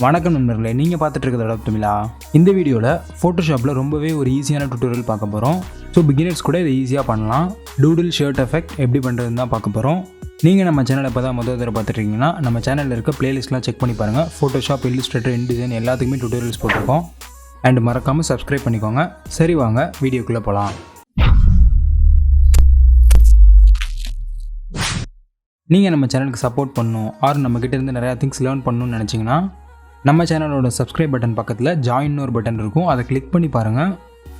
வணக்கம் நண்பர்களே, நீங்கள் பார்த்துட்டு இருக்கிறது Adobe தமிழா. இந்த வீடியோவில் ஃபோட்டோஷாப்பில் ரொம்பவே ஒரு ஈஸியான டுட்டோரியல் பார்க்க போகிறோம். ஸோ பிகினர்ஸ் கூட இதை ஈஸியாக பண்ணலாம். டூடில் ஷர்ட் எஃபெக்ட் எப்படி பண்ணுறதுன்னு தான் பார்க்க போகிறோம். நீங்கள் நம்ம சேனலை இப்போ தான் முதல் தடவை பார்த்துட்ருக்கீங்கன்னா நம்ம சேனலில் இருக்க பிளேலிஸ்ட்லாம் செக் பண்ணி பாருங்கள். ஃபோட்டோஷாப், இல்லுஸ்ட்ரேட்டர், இன்டிசைன் எல்லாத்துக்குமே டுட்டோரியல்ஸ் போட்டிருக்கோம். அண்ட் மறக்காமல் சப்ஸ்கிரைப் பண்ணிக்கோங்க. சரி, வாங்க வீடியோக்குள்ளே போகலாம். நீங்கள் நம்ம சேனலுக்கு சப்போர்ட் பண்ணணும் ஆர் நம்மக்கிட்ட இருந்து நிறையா திங்ஸ் லேர்ன் பண்ணணும்னு நினச்சிங்கன்னா நம்ம சேனலோட சப்ஸ்கிரைப் பட்டன் பக்கத்தில் ஜாயின்னு ஒரு பட்டன் இருக்கும். அதை கிளிக் பண்ணி பாருங்கள்.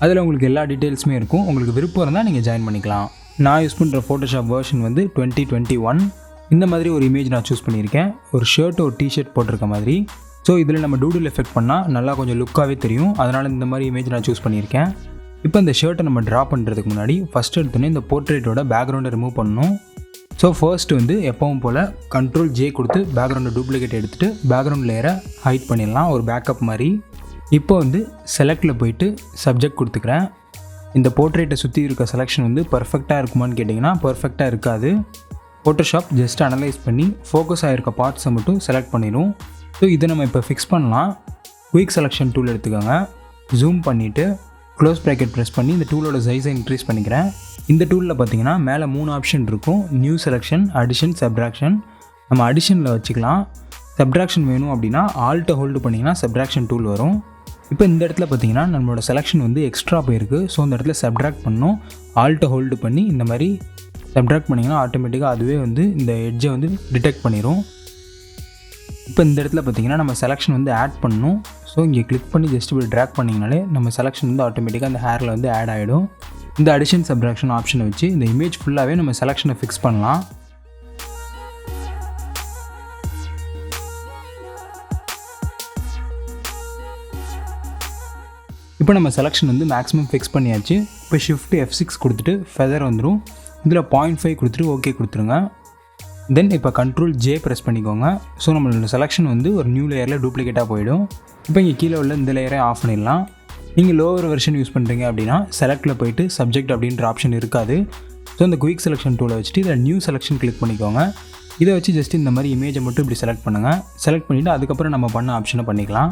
அதில் உங்களுக்கு எல்லா டீட்டெயில்ஸுமே இருக்கும். உங்களுக்கு விருப்பம் இருந்தால் நீங்கள் ஜாயின் பண்ணிக்கலாம். நான் யூஸ் பண்ணுற ஃபோட்டோஷாப் வெர்ஷன் வந்து 2021. இந்த மாதிரி ஒரு இமேஜ் நான் சூஸ் பண்ணியிருக்கேன். ஒரு ஷர்ட், ஒரு டிஷர்ட் போட்டிருக்க மாதிரி. ஸோ இதில் நம்ம டூடில் எஃபெக்ட் பண்ணால் நல்லா கொஞ்சம் லுக்காகவே தெரியும். அதனால் இந்த மாதிரி இமேஜ் நான் சூஸ் பண்ணியிருக்கேன். இப்போ இந்த ஷர்ட்டை நம்ம ட்ரா பண்ணுறதுக்கு முன்னாடி ஃபஸ்ட் எடுத்தோன்னே இந்த போர்ட்ரேட்டோட பேக்ரவுண்டை ரிமூவ் பண்ணணும். ஸோ ஃபர்ஸ்ட் வந்து எப்பவும் போல் Ctrl+J கொடுத்து பேக்ரவுண்டை டூப்ளிகேட் எடுத்துகிட்டு பேக்ரவுண்ட் லேயரை ஹைட் பண்ணிடலாம், ஒரு பேக்கப் மாதிரி. இப்போ வந்து செலக்டில் போயிட்டு சப்ஜெக்ட் கொடுத்துக்கிறேன். இந்த போர்ட்ரேட்டை சுற்றி இருக்க செலெக்ஷன் வந்து பர்ஃபெக்டாக இருக்குமான்னு கேட்டிங்கன்னா பர்ஃபெக்டாக இருக்காது. ஃபோட்டோஷாப் ஜஸ்ட் அனலைஸ் பண்ணி ஃபோக்கஸ் ஆகிருக்க பார்ட்ஸை மட்டும் செலக்ட் பண்ணிடும். ஸோ இதை நம்ம இப்போ ஃபிக்ஸ் பண்ணலாம். குயிக் செலெக்ஷன் டூல் எடுத்துக்கோங்க. ஜூம் பண்ணிவிட்டு க்ளோஸ் ப்ராக்கெட் ப்ரெஸ் பண்ணி இந்த டூலோட சைஸை இன்க்ரீஸ் பண்ணிக்கிறேன். இந்த டூலில் பார்த்தீங்கன்னா மேலே 3 ஆப்ஷன் இருக்கும். New selection, addition, subtraction. நம்ம அடிஷனில் வச்சுக்கலாம். சப்ட்ராக்ஷன் வேணும் அப்படின்னா ஆல்ட்டை ஹோல்டு பண்ணிங்கன்னா சப்ட்ராக்ஷன் டூல் வரும். இப்போ இந்த இடத்துல பார்த்தீங்கன்னா நம்மளோட செலெக்ஷன் வந்து எக்ஸ்ட்ரா போயிருக்கு. ஸோ இந்த இடத்துல சப்ட்ராக்ட் பண்ணணும். ஆல்ட்டை ஹோல்டு பண்ணி இந்த மாதிரி சப்ட்ராக்ட் பண்ணிங்கன்னா ஆட்டோமேட்டிக்காக அதுவே வந்து இந்த எட்ஜை வந்து டிடெக்ட் பண்ணிடும். இப்போ இந்த இடத்துல பார்த்தீங்கன்னா நம்ம செலெக்ஷன் வந்து ஆட் பண்ணணும். ஸோ இங்கே கிளிக் பண்ணி ஜஸ்ட் இப்படி ட்ராக் பண்ணிங்கனாலே நம்ம செலெக்ஷன் வந்து ஆட்டோமேட்டிக்காக அந்த ஹேரில் வந்து ஆட் ஆகிடும். இந்த அடிஷன் சப்ட்ராக்ஷன் ஆப்ஷனை வச்சு இந்த இமேஜ் ஃபுல்லாகவே நம்ம செலெக்ஷனை ஃபிக்ஸ் பண்ணலாம். இப்போ நம்ம செலெக்ஷன் வந்து மேக்ஸிமம் ஃபிக்ஸ் பண்ணியாச்சு. இப்போ ஷிஃப்ட் F6 கொடுத்துட்டு ஃபெதர் வந்துடும். இதில் 0.5 கொடுத்துட்டு ஓகே கொடுத்துருங்க. தென் இப்போ Ctrl+J ப்ரெஸ் பண்ணிக்கோங்க. ஸோ நம்மளோட செலெக்ஷன் வந்து ஒரு நியூ லேயரில் டூப்ளிகேட்டாக போயிடும். இப்போ இங்கே கீழே உள்ள இந்த லேயரை ஆஃப் பண்ணிடலாம். நீங்கள் லோவர் வெர்ஷன் யூஸ் பண்ணுறீங்க அப்படின்னா செலக்டில் போயிட்டு சப்ஜெக்ட் அப்படின்ற ஆப்ஷன் இருக்காது. ஸோ இந்த குயிக் செலெக்ஷன் டூலை வச்சுட்டு இதில் நியூ செலெக்ஷன் கிளிக் பண்ணிக்கோங்க. இதை வச்சு ஜஸ்ட் இந்த மாதிரி இமேஜை மட்டும் இப்படி செலக்ட் பண்ணுங்கள். செலக்ட் பண்ணிவிட்டு அதுக்கப்புறம் நம்ம பண்ண ஆப்ஷனை பண்ணிக்கலாம்.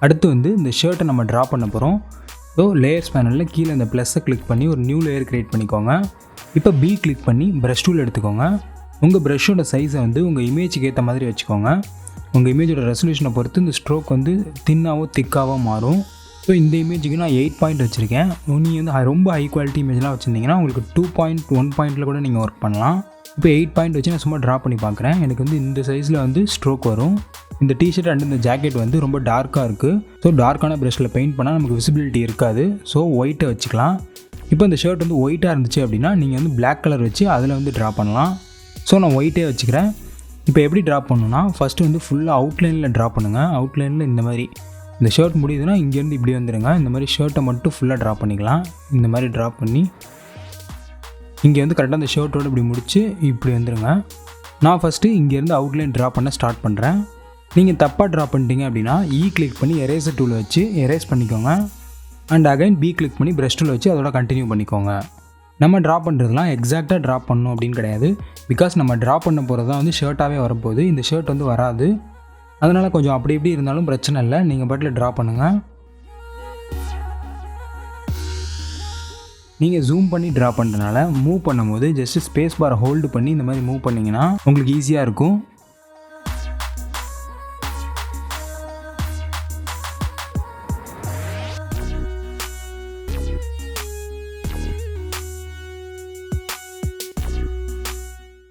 அடுத்து வந்து இந்த ஷர்ட்டை நம்ம ட்ரா பண்ண போகிறோம். ஸோ லேயர்ஸ் பேனலில் கீழே இந்த ப்ளஸ்ஸை கிளிக் பண்ணி ஒரு நியூ லேயர் க்ரியேட் பண்ணிக்கோங்க. இப்போ பி கிளிக் பண்ணி ப்ரஷ் டூல் எடுத்துக்கோங்க. உங்கள் ப்ரஷ்ஷோட சைஸை வந்து உங்கள் இமேஜுக்கு ஏற்ற மாதிரி வச்சுக்கோங்க. உங்கள் இமேஜோட ரெசல்யூஷனை பொறுத்து இந்த ஸ்ட்ரோக் வந்து தின்னாவோ திக்காவோ மாறும். ஸோ இந்த இமேஜுக்கு நான் 8 பாயிண்ட் வச்சுருக்கேன். நீங்கள் வந்து ரொம்ப ஹை குவாலிட்டி இமேஜ்லாம் வச்சுருந்தீங்கன்னா உங்களுக்கு 2.1 பாயிண்டில் கூட நீங்கள் ஒர்க் பண்ணலாம். இப்போ 8 பாயிண்ட் வச்சு நான் சும்மா ட்ரா பண்ணி பார்க்குறேன். எனக்கு வந்து இந்த சைஸில் வந்து ஸ்ட்ரோக் வரும். இந்த டிஷர்ட் அண்ட் இந்த ஜாக்கெட் வந்து ரொம்ப டார்க்காக இருக்குது. ஸோ டார்க்கான ப்ரஷில் பெயிண்ட் பண்ணால் நமக்கு விசிபிலிட்டி இருக்காது. ஸோ ஒயிட்டை வச்சுக்கலாம். இப்போ இந்த ஷர்ட் வந்து ஒயிட்டாக இருந்துச்சு அப்படின்னா நீங்கள் வந்து பிளாக் கலர் வச்சு அதில் வந்து ட்ரா பண்ணலாம். ஸோ நான் ஒயிட்டே வச்சுக்கிறேன். இப்போ எப்படி ட்ரா பண்ணணும்னா ஃபஸ்ட்டு வந்து ஃபுல்லாக அவுட்லைனில் ட்ரா பண்ணுங்கள். அவுட்லைனில் இந்த மாதிரி இந்த ஷர்ட் முடியுதுன்னா இங்கேருந்து இப்படி வந்துடுங்க. இந்த மாதிரி ஷர்ட்டை மட்டும் ஃபுல்லாக ட்ரா பண்ணிக்கலாம். இந்த மாதிரி ட்ரா பண்ணி இங்கே வந்து கரெக்டாக அந்த ஷர்ட்டோடு இப்படி முடித்து இப்படி வந்துடுங்க. நான் ஃபஸ்ட்டு இங்கேருந்து அவுட்லைன் ட்ரா பண்ண ஸ்டார்ட் பண்ணுறேன். நீங்கள் தப்பாக ட்ரா பண்ணிட்டீங்க அப்படின்னா கிளிக் பண்ணி எரேசர் டூலை வச்சு எரேஸ் பண்ணிக்கோங்க. அண்ட் அகைன் பி கிளிக் பண்ணி ப்ரஷ் டூலை வச்சு அதோட கண்டினியூ பண்ணிக்கோங்க. நம்ம ட்ரா பண்ணுறதுலாம் எக்ஸாக்டாக ட்ரா பண்ணணும் அப்படின்னு கிடையாது. பிகாஸ் நம்ம ட்ரா பண்ண போகிறது தான் வந்து ஷர்ட்டாகவே வரப்போகுது. இந்த ஷர்ட் வந்து வராது. அதனால் கொஞ்சம் அப்படி இப்படி இருந்தாலும் பிரச்சனை இல்லை. நீங்கள் பாட்டில் ட்ரா பண்ணுங்கள். நீங்கள் ஜூம் பண்ணி ட்ரா பண்ணுறதுனால மூவ் பண்ணும்போது ஜஸ்ட் ஸ்பேஸ் பாரை ஹோல்டு பண்ணி இந்த மாதிரி மூவ் பண்ணிங்கன்னா உங்களுக்கு ஈஸியாக இருக்கும்.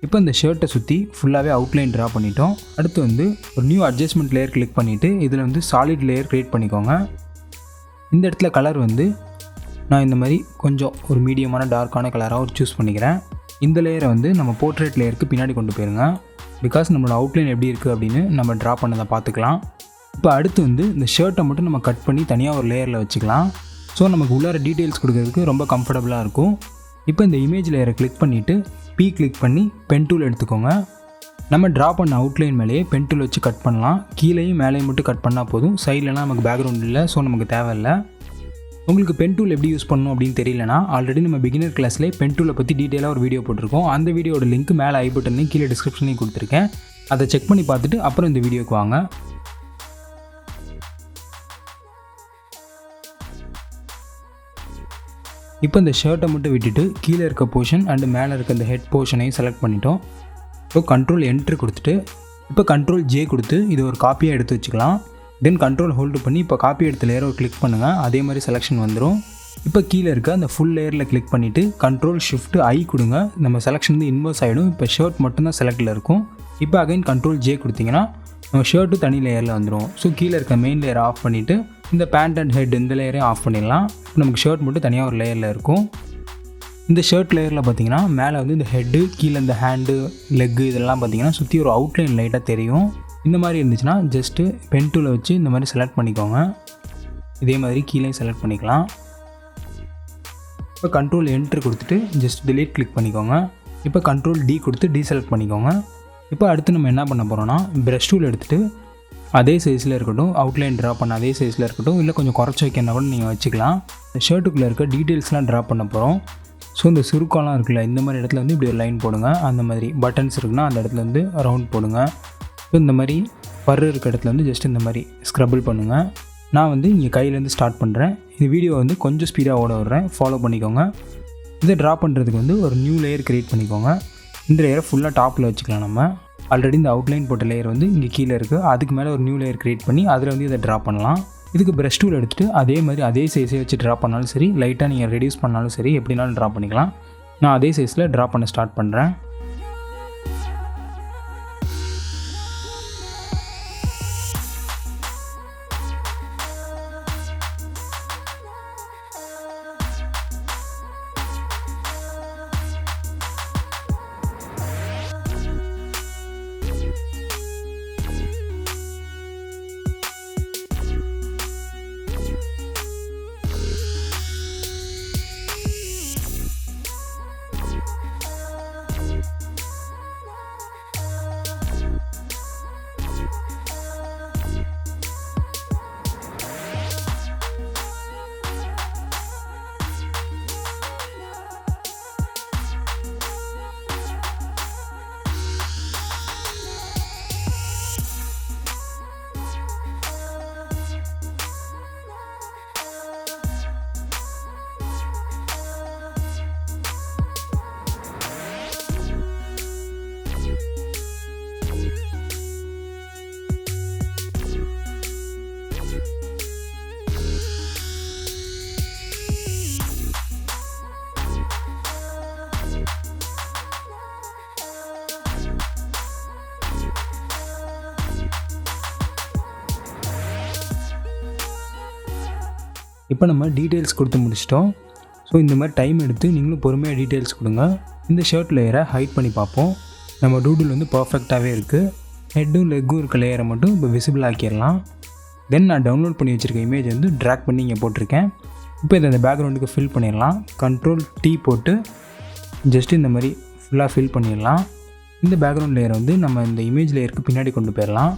இப்போ இந்த ஷர்ட்டை சுற்றி ஃபுல்லாகவே அவுட்லைன் ட்ரா பண்ணிட்டோம். அடுத்து வந்து ஒரு நியூ அட்ஜஸ்ட்மெண்ட் லேயர் கிளிக் பண்ணிவிட்டு இதில் வந்து சாலிட் லேயர் க்ரியேட் பண்ணிக்கோங்க. இந்த இடத்துல கலர் வந்து நான் இந்த மாதிரி கொஞ்சம் ஒரு மீடியமான டார்க்கான கலராக ஒரு சூஸ் பண்ணிக்கிறேன். இந்த லேயரை வந்து நம்ம போர்ட்ரேட் லேயருக்கு பின்னாடி கொண்டு போயிருங்க. பிகாஸ் நம்மளோட அவுட்லைன் எப்படி இருக்குது அப்படின்னு நம்ம ட்ரா பண்ணதை பார்த்துக்கலாம். இப்போ அடுத்து வந்து இந்த ஷர்ட்டை மட்டும் நம்ம கட் பண்ணி தனியாக ஒரு லேயரில் வச்சுக்கலாம். ஸோ நமக்கு உள்ளார டீட்டெயில்ஸ் கொடுக்கறதுக்கு ரொம்ப கம்ஃபர்டபுளாக இருக்கும். இப்போ இந்த இமேஜ் லேயரை கிளிக் பண்ணிவிட்டு பி கிளிக் பண்ணி பென் டூல் எடுத்துக்கோங்க. நம்ம ட்ரா பண்ண அவுட்லைன் மேலேயே பென் டூல் வச்சு கட் பண்ணலாம். கீழேயும் மேலேயும் மட்டும் கட் பண்ணால் போதும். சைட்லலாம் நமக்கு பேக்ரவுண்ட் இல்லை. ஸோ நமக்கு தேவையில்லை. உங்களுக்கு பென் டூல் எப்படி யூஸ் பண்ணணும் அப்படின்னு தெரியலனா ஆல்ரெடி நம்ம பிகினர் கிளாஸ்லேயே பென் டூலை பற்றி டீட்டெயிலாக ஒரு வீடியோ போட்டிருக்கோம். அந்த வீடியோட லிங்க் மேலே ஐ பட்டன்லையும் கீழே டிஸ்கிரிப்ஷன்லையும் கொடுத்துருக்கேன். அதை செக் பண்ணி பார்த்துட்டு அப்புறம் இந்த வீடியோக்கு வாங்க. இப்போ இந்த ஷர்ட்டை மட்டும் விட்டுட்டு கீழே இருக்க போர்ஷன் அண்டு மேலே இருக்க இந்த ஹெட் போர்ஷனையும் செலக்ட் பண்ணிட்டோம். இப்போ கண்ட்ரோல் என்ட்ரு கொடுத்துட்டு இப்போ கண்ட்ரோல் ஜே கொடுத்து இது ஒரு காப்பியாக எடுத்து வச்சுக்கலாம். தென் கண்ட்ரோல் ஹோல்டு பண்ணி இப்போ காப்பி எடுத்த லேயரை கிளிக் பண்ணுங்கள். அதே மாதிரி செலெக்ஷன் வந்துடும். இப்போ கீழே இருக்க அந்த ஃபுல் லேயரில் கிளிக் பண்ணிவிட்டு கண்ட்ரோல் ஷிஃப்ட் ஐ கொடுங்க. நம்ம செலெக்ஷன் வந்து இன்வர்ஸ் ஆகிடும். இப்போ ஷர்ட் மட்டும்தான் செலக்டில் இருக்கும். இப்போ அகைன் கண்ட்ரோல் ஜே கொடுத்தீங்கன்னா நம்ம ஷர்ட்டு தனி லேயரில் வந்துடும். ஸோ கீழே இருக்க மெயின் லேயரை ஆஃப் பண்ணிவிட்டு இந்த பேண்ட் அண்ட் ஹெட் இந்த லேயரையும் ஆஃப் பண்ணிடலாம். இப்போ நமக்கு ஷர்ட் மட்டும் தனியாக ஒரு லேயரில் இருக்கும். இந்த ஷர்ட் லேயரில் பார்த்தீங்கன்னா மேலே வந்து இந்த ஹெட்டு, கீழே இந்த ஹேண்டு, லெக்கு இதெல்லாம் பார்த்தீங்கன்னா சுற்றி ஒரு அவுட்லைன் லைட்டாக தெரியும். இந்த மாதிரி இருந்துச்சுன்னா ஜஸ்ட்டு பென் டூலை வச்சு இந்த மாதிரி செலக்ட் பண்ணிக்கோங்க. இதே மாதிரி கீழே செலக்ட் பண்ணிக்கலாம். இப்போ கண்ட்ரோல் என்ட்ரு கொடுத்துட்டு ஜஸ்ட் டிலீட் கிளிக் பண்ணிக்கோங்க. இப்போ கண்ட்ரோல் டி கொடுத்து டீசெலக்ட் பண்ணிக்கோங்க. இப்போ அடுத்து நம்ம என்ன பண்ண போகிறோம்னா ப்ரஷ் டூல் எடுத்துகிட்டு அதே சைஸில் இருக்கட்டும், அவுட்லைன் ட்ரா பண்ண அதே சைஸில் இருக்கட்டும், இல்லை கொஞ்சம் குறைச்சி வைக்கணும் கூட நீங்கள் வச்சுக்கலாம். இந்த ஷர்ட்டுக்குள்ளே இருக்க டீட்டெயில்ஸ்லாம் ட்ரா பண்ண போகிறோம். ஸோ இந்த சுருக்கம்லாம் இருக்குல்ல, இந்த மாதிரி இடத்துல வந்து இப்படி ஒரு லைன் போடுங்க. அந்த மாதிரி பட்டன்ஸ் இருக்குன்னா அந்த இடத்துல வந்து ரவுண்ட் போடுங்க. ஸோ இந்த மாதிரி பர்ரு இருக்க இடத்துல வந்து ஜஸ்ட் இந்த மாதிரி ஸ்க்ரபிள் பண்ணுங்கள். நான் வந்து இங்கே கையிலேருந்து ஸ்டார்ட் பண்ணுறேன். இந்த வீடியோ வந்து கொஞ்சம் ஸ்பீடாக ஓட விட்றேன், ஃபாலோ பண்ணிக்கோங்க. இதை ட்ரா பண்ணுறதுக்கு வந்து ஒரு நியூ லேயர் க்ரியேட் பண்ணிக்கோங்க. இந்த லேயரை ஃபுல்லாக டாப்பில் வச்சுக்கலாம். நம்ம ஆல்ரெடி இந்த அவுட்லைன் போட்ட லேயர் வந்து இங்கே கீழே இருக்குது. அதுக்கு மேலே ஒரு நியூ லேயர் க்ரியேட் பண்ணி அதில் வந்து இதை ட்ரா பண்ணலாம். இதுக்கு ப்ரஷ் டூல் எடுத்துகிட்டு அதே மாதிரி அதே சைஸே வச்சு ட்ரா பண்ணாலும் சரி, லைட்டாக நீங்கள் ரெடியூஸ் பண்ணாலும் சரி, எப்படினாலும் ட்ரா பண்ணிக்கலாம். நான் அதே சைஸில் ட்ரா பண்ண ஸ்டார்ட் பண்ணுறேன். இப்போ நம்ம டீட்டெயில்ஸ் கொடுத்து முடிச்சிட்டோம். ஸோ இந்த மாதிரி டைம் எடுத்து நீங்களும் பொறுமையாக டீட்டெயில்ஸ் கொடுங்க. இந்த ஷர்ட் லேயரை ஹைட் பண்ணி பார்ப்போம். நம்ம டூடில் வந்து பர்ஃபெக்டாகவே இருக்குது. ஹெட்டும் லெக்கும் இருக்க லேயரை மட்டும் இப்போ விசிபிள் ஆக்கிடலாம். தென் நான் டவுன்லோட் பண்ணி வச்சுருக்க இமேஜ் வந்து ட்ராக் பண்ணி இங்கே போட்டிருக்கேன். இப்போ இதை அந்த பேக்ரவுண்டுக்கு ஃபில் பண்ணிடலாம். கண்ட்ரோல் டி போட்டு ஜஸ்ட் இந்த மாதிரி ஃபுல்லாக ஃபில் பண்ணிடலாம். இந்த பேக்ரவுண்ட் லேயரை வந்து நம்ம இந்த இமேஜ் லேயருக்கு பின்னாடி கொண்டு போயிடலாம்.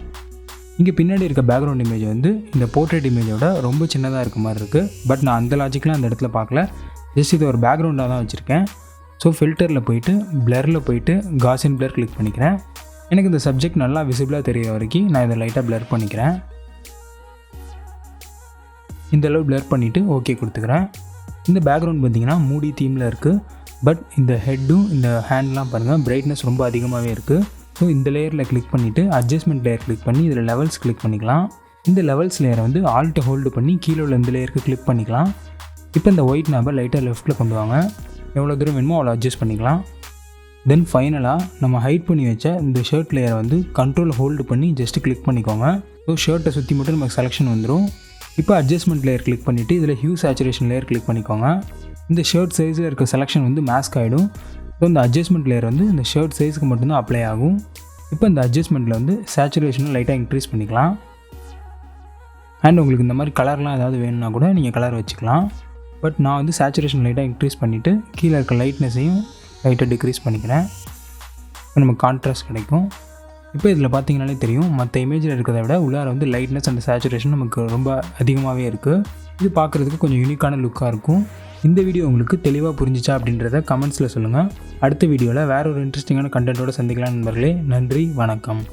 இங்கே பின்னாடி இருக்க பேக்ரவுண்ட் இமேஜ் வந்து இந்த போர்ட்ரேட் இமேஜோட ரொம்ப சின்னதாக இருக்க மாதிரி இருக்குது. பட் நான் அந்த லாஜிக்லாம் அந்த இடத்துல பார்க்கல. ஜஸ்ட் இது ஒரு பேக்ரவுண்டாக தான் வச்சுருக்கேன். ஸோ ஃபில்டரில் போயிட்டு பிளரில் போயிட்டு காசியன் பிளர் கிளிக் பண்ணிக்கிறேன். எனக்கு இந்த சப்ஜெக்ட் நல்லா விசிபிளாக தெரிய வரைக்கும் நான் இதை லைட்டாக பிளர் பண்ணிக்கிறேன். இந்த அளவு பிளர் பண்ணிவிட்டு ஓகே கொடுத்துக்கிறேன். இந்த பேக்ரவுண்ட் பார்த்திங்கன்னா மூடி தீமில் இருக்குது. பட் இந்த ஹெட்டும் இந்த ஹேண்ட்லாம் பாருங்கள் பிரைட்னஸ் ரொம்ப அதிகமாகவே இருக்குது. ஸோ இந்த லேயரில் கிளிக் பண்ணிவிட்டு அட்ஜஸ்ட்மெண்ட் லேயர் கிளிக் பண்ணி இதில் லெவல்ஸ் கிளிக் பண்ணிக்கலாம். இந்த லெவல்ஸ் லேயரை வந்து ஆல்ட் ஹோல்டு பண்ணி கீழே உள்ள இந்த லேயருக்கு கிளிக் பண்ணிக்கலாம். இப்போ இந்த ஒயிட் நாபை லைட்டாக லெஃப்ட்டில் கொண்டு வாங்க. எவ்வளோ தூரம் வேணுமோ அவ்வளோ அட்ஜஸ்ட் பண்ணிக்கலாம். தென் ஃபைனலாக நம்ம ஹைட் பண்ணி வச்ச இந்த ஷர்ட் லேயரை வந்து கண்ட்ரோல் ஹோல்டு பண்ணி ஜஸ்ட்டு கிளிக் பண்ணிக்கோங்க. ஸோ ஷர்ட்டை சுற்றி மட்டும் நமக்கு செலெக்ஷன் வந்துடும். இப்போ அட்ஜஸ்ட்மெண்ட் லேயர் கிளிக் பண்ணிவிட்டு இதில் ஹியூ சேச்சுரேஷன் லேயர் கிளிக் பண்ணிக்கோங்க. இந்த ஷர்ட் சைஸில் இருக்க செலெக்ஷன் வந்து மாஸ்க் ஆகிடும். ஸோ இந்த அட்ஜஸ்ட்மெண்ட் லேயர் வந்து இந்த ஷர்ட் சைஸுக்கு மட்டும்தான் அப்ளை ஆகும். இப்போ இந்த அட்ஜஸ்ட்மெண்ட்டில் வந்து சேச்சுரேஷனை லைட்டாக இன்க்ரீஸ் பண்ணிக்கலாம். அண்ட் உங்களுக்கு இந்த மாதிரி கலர்லாம் ஏதாவது வேணும்னா கூட நீங்கள் கலர் வச்சுக்கலாம். பட் நான் வந்து சேச்சுரேஷன் லைட்டாக இன்க்ரீஸ் பண்ணிவிட்டு கீழே இருக்க லைட்னஸையும் லைட்டாக டிக்ரீஸ் பண்ணிக்கிறேன். இப்போ நமக்கு கான்ட்ராஸ்ட் கிடைக்கும். இப்போ இதில் பார்த்தீங்கனாலே தெரியும் மற்ற இமேஜில் இருக்கிறத விட உள்ளார வந்து லைட்னஸ் அண்ட் சேச்சுரேஷன் நமக்கு ரொம்ப அதிகமாகவே இருக்குது. இது பார்க்குறதுக்கு கொஞ்சம் யூனிக்கான லுக்காக இருக்கும். இந்த வீடியோ உங்களுக்கு தெளிவாக புரிஞ்சிச்சா அப்படின்றத கமெண்ட்ஸில் சொல்லுங்கள். அடுத்த வீடியோவில் வேறு ஒரு இன்ட்ரெஸ்டிங்கான கண்டென்ட்டோடு சந்திக்கலாம் நண்பர்களே. நன்றி, வணக்கம்.